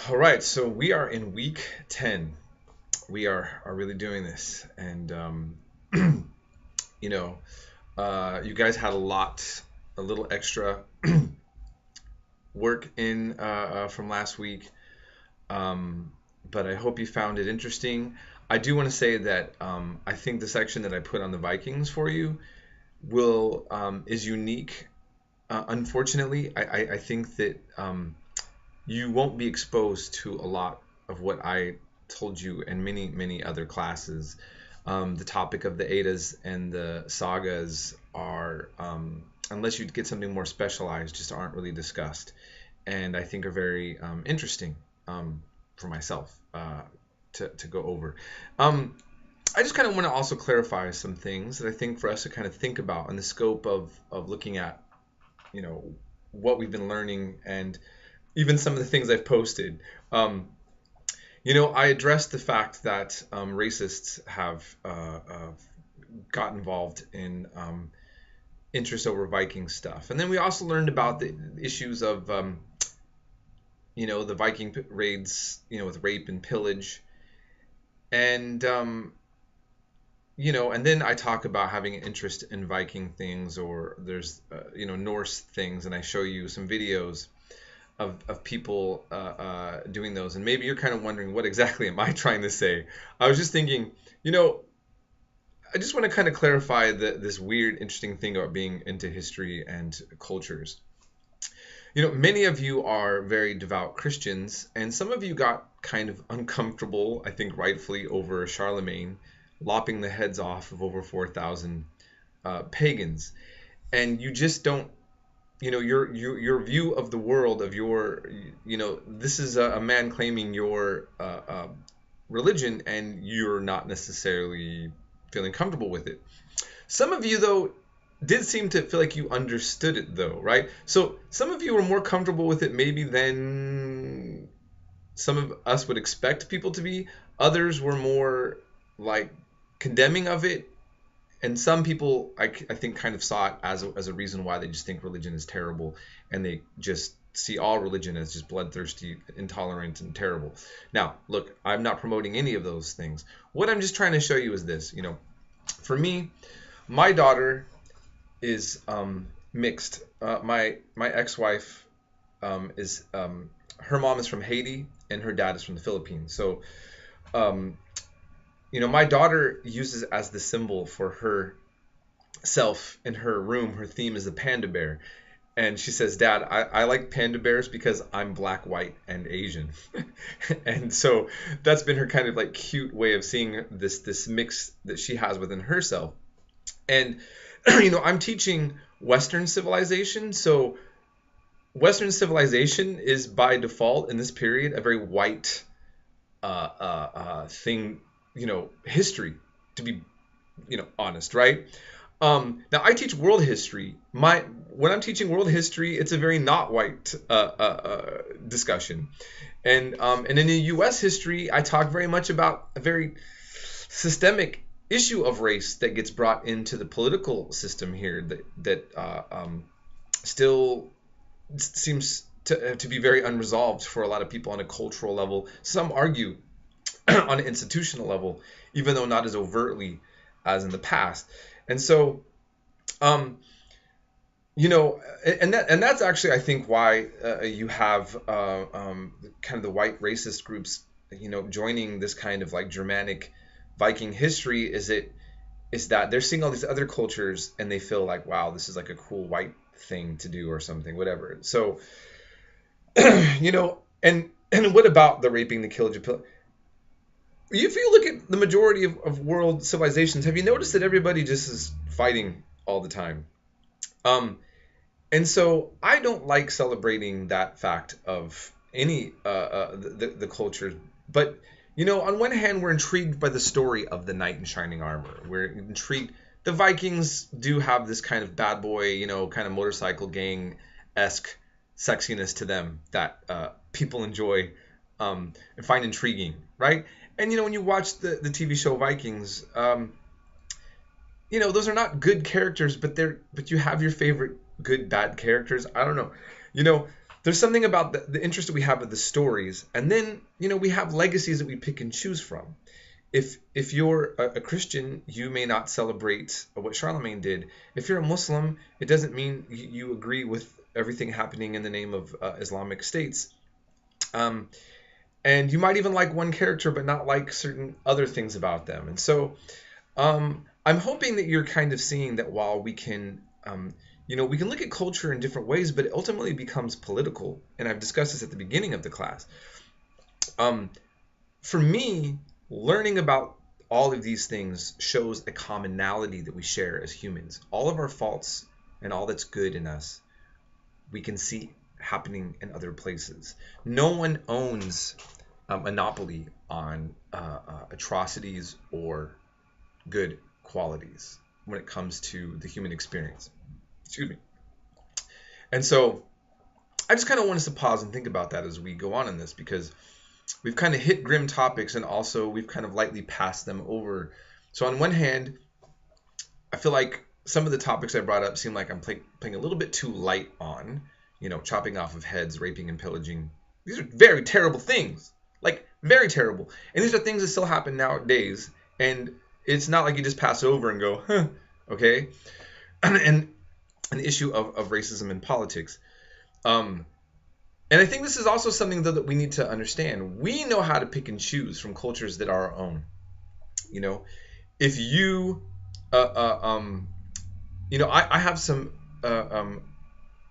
All right, so we are in week 10. We are really doing this. And, you know, you guys had a little extra work in from last week. Um, but I hope you found it interesting. I do want to say that I think the section that I put on the Vikings for you will is unique. Unfortunately, I think that you won't be exposed to a lot of what I told you and many other classes. The topic of the Eddas and the sagas are, unless you get something more specialized, just aren't really discussed, and I think are very interesting for myself to go over. Um, I just kind of want to also clarify some things that I think for us to kind of think about in the scope of looking at, you know, what we've been learning and even some of the things I've posted. I addressed the fact that racists have got involved in interest over Viking stuff, and then we also learned about the issues of the Viking raids, with rape and pillage, and and then I talk about having an interest in Viking things, or there's Norse things, and I show you some videos of people doing those. And maybe you're kind of wondering, what exactly am I trying to say? I was just thinking, I just want to kind of clarify this weird, interesting thing about being into history and cultures. Many of you are very devout Christians, and some of you got kind of uncomfortable, I think rightfully, over Charlemagne lopping the heads off of over 4,000 pagans. And you just don't, your view of the world, of your, this is a man claiming your religion, and you're not necessarily feeling comfortable with it. Some of you, though, did seem to feel like you understood it, though, right? So some of you were more comfortable with it maybe than some of us would expect people to be. Others were more like condemning of it, and some people I think kind of saw it as a reason why they just think religion is terrible, and they just see all religion as just bloodthirsty, intolerant, and terrible. Now, look, I'm not promoting any of those things. What I'm just trying to show you is this. For me, my daughter is mixed. My ex-wife is her mom is from Haiti and her dad is from the Philippines. So my daughter uses as the symbol for herself in her room, her theme is the panda bear. And she says, Dad, I like panda bears because I'm black, white, and Asian. And so that's been her kind of like cute way of seeing this mix that she has within herself. And, I'm teaching Western civilization. So Western civilization is by default in this period a very white thing, history, to be, honest, right? Now I teach world history. When I'm teaching world history, it's a very not white discussion, and in the U.S. history, I talk very much about a very systemic issue of race that gets brought into the political system here that still seems to be very unresolved for a lot of people on a cultural level. Some argue on an institutional level, even though not as overtly as in the past. And so, and that's actually, I think, why you have kind of the white racist groups, joining this kind of like Germanic Viking history. Is that they're seeing all these other cultures and they feel like, wow, this is like a cool white thing to do or something, whatever. So, and what about the raping, the killage? If you look at the majority of world civilizations, have you noticed that everybody just is fighting all the time? And so I don't like celebrating that fact of any the cultures. But on one hand, we're intrigued by the story of the knight in shining armor. We're intrigued. The Vikings do have this kind of bad boy, kind of motorcycle gang-esque sexiness to them that people enjoy and find intriguing, right? And when you watch the TV show Vikings, those are not good characters, but you have your favorite good bad characters. I don't know. there's something about the interest that we have with the stories, and then we have legacies that we pick and choose from. If you're a Christian, you may not celebrate what Charlemagne did. If you're a Muslim, it doesn't mean you agree with everything happening in the name of Islamic states. And you might even like one character but not like certain other things about them. And so I'm hoping that you're kind of seeing that while we can we can look at culture in different ways, but it ultimately becomes political. And I've discussed this at the beginning of the class. For me, learning about all of these things shows a commonality that we share as humans. All of our faults and all that's good in us, we can see happening in other places. No one owns a monopoly on atrocities or good qualities when it comes to the human experience. Excuse me. And so I just kind of want us to pause and think about that as we go on in this, because we've kind of hit grim topics and also we've kind of lightly passed them over. So on one hand, I feel like some of the topics I brought up seem like I'm playing a little bit too light on, chopping off of heads, raping and pillaging. These are very terrible things, like very terrible. And these are things that still happen nowadays. And it's not like you just pass over and go, huh, okay? And an issue of racism in politics. And I think this is also something, though, that we need to understand. We know how to pick and choose from cultures that are our own. If you, I have some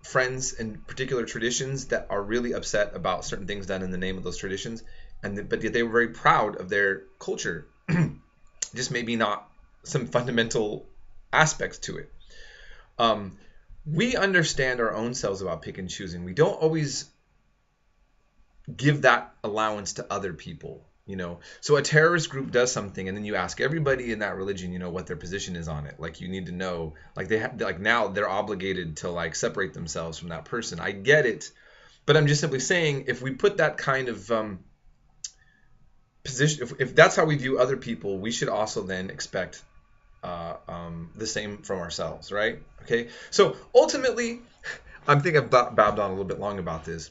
friends in particular traditions that are really upset about certain things done in the name of those traditions, but yet they were very proud of their culture. Just maybe not some fundamental aspects to it. We understand our own selves about pick and choosing. We don't always give that allowance to other people. So a terrorist group does something, and then you ask everybody in that religion, what their position is on it. Like, you need to know, like, now they're obligated to separate themselves from that person. I get it, but I'm just simply saying, if we put that kind of position, if that's how we view other people, we should also then expect the same from ourselves, right? Okay. So ultimately, I think I've babbed on a little bit long about this.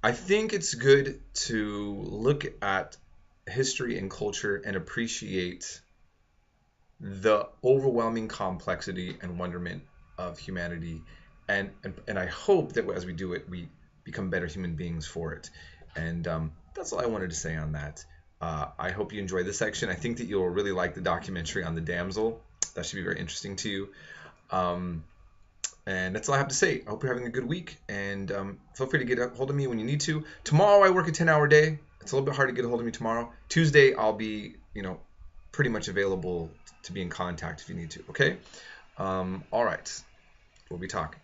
I think it's good to look at history and culture and appreciate the overwhelming complexity and wonderment of humanity, and I hope that as we do it, we become better human beings for it. And that's all I wanted to say on that. I hope you enjoy this section. I think that you'll really like the documentary on the damsel. That should be very interesting to you. And that's all I have to say. I hope you're having a good week, and feel free to get a hold of me when you need to. Tomorrow I work a 10-hour day. It's a little bit hard to get a hold of me tomorrow. Tuesday I'll be, pretty much available to be in contact if you need to. Okay? All right. We'll be talking.